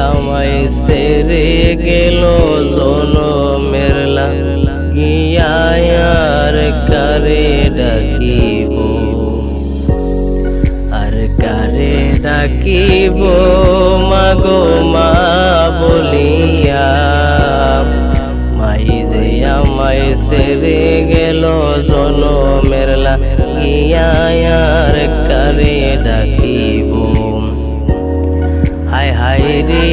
আমায় সেরে গেল জনমের লাগিয়া আর কারে ডাকিব, আর কারে ডাকিব মাগো মা বলিয়া। মাই যে আমায় সেরে গেল জনমের লাগিয়া আর কারে ডাকিব। হায় হায় রে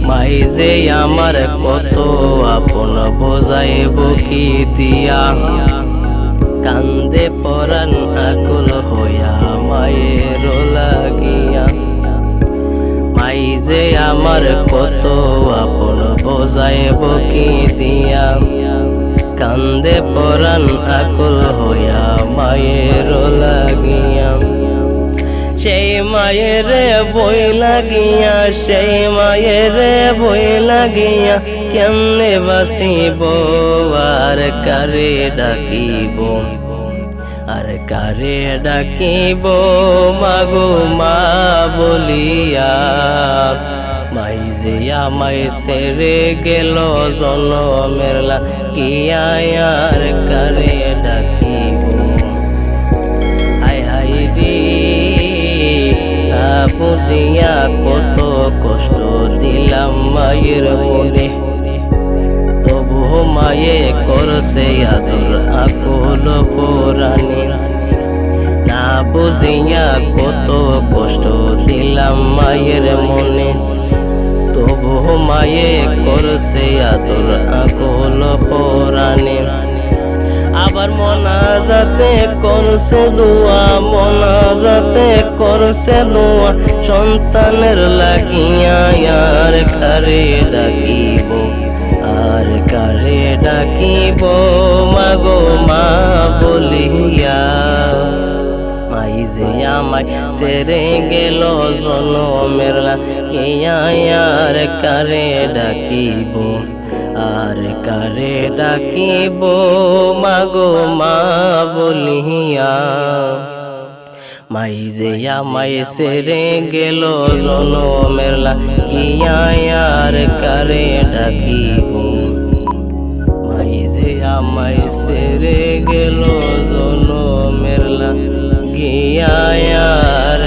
মাই যে আমার কত আপন বোঝাইব কি দিয়া, কান্দে পরাণ আকুল হইয়া মায়ের লাগিয়া। মাই যে আমার কত আপন বোঝাইব কি দিয়া, কান্দে পরাণ আকুল হইয়া মায়ের লাগিয়া। সেই মায়ের বই লাগিয়া, সেই মায়ের বই লাগিয়া কেমনে বাসিব, আর কারে ডাকিব, আর কারে ডাকিব মাগো মা বলিয়া। মাই যে আমায় সেরে গেল জনমের লাগিয়া আর কারে ডাকিব। হায় হায় রে বুঝিয়া কত কষ্ট দিলাম মায়ের মনে, তবু মায়ে করছে আদর আকুল পরাণে। না বুঝিয়া কত কষ্ট দিলাম মায়ের মনে, তবু মায়ে করছে আদর আকুল পরাণে। আবার মোনাজাতে করছে দোয়া, মোনাজাতে করছে দোয়া সন্তানের লাগিয়া আর কারে ডাকিব, আর কারে ডাকিব মাগো মা বলিয়া। মাই যে আমায় সেরে গেল জনমের লাগিয়া আর কারে ডাকিব, আর কারে ডাকিব মাগো মা বলিয়া। মাই যে আমায় সেরে গেল জনমের লাগিয়া আর কারে ডাকিব। মাই যে আমায় সেরে গেল জনমের লাগিয়া আর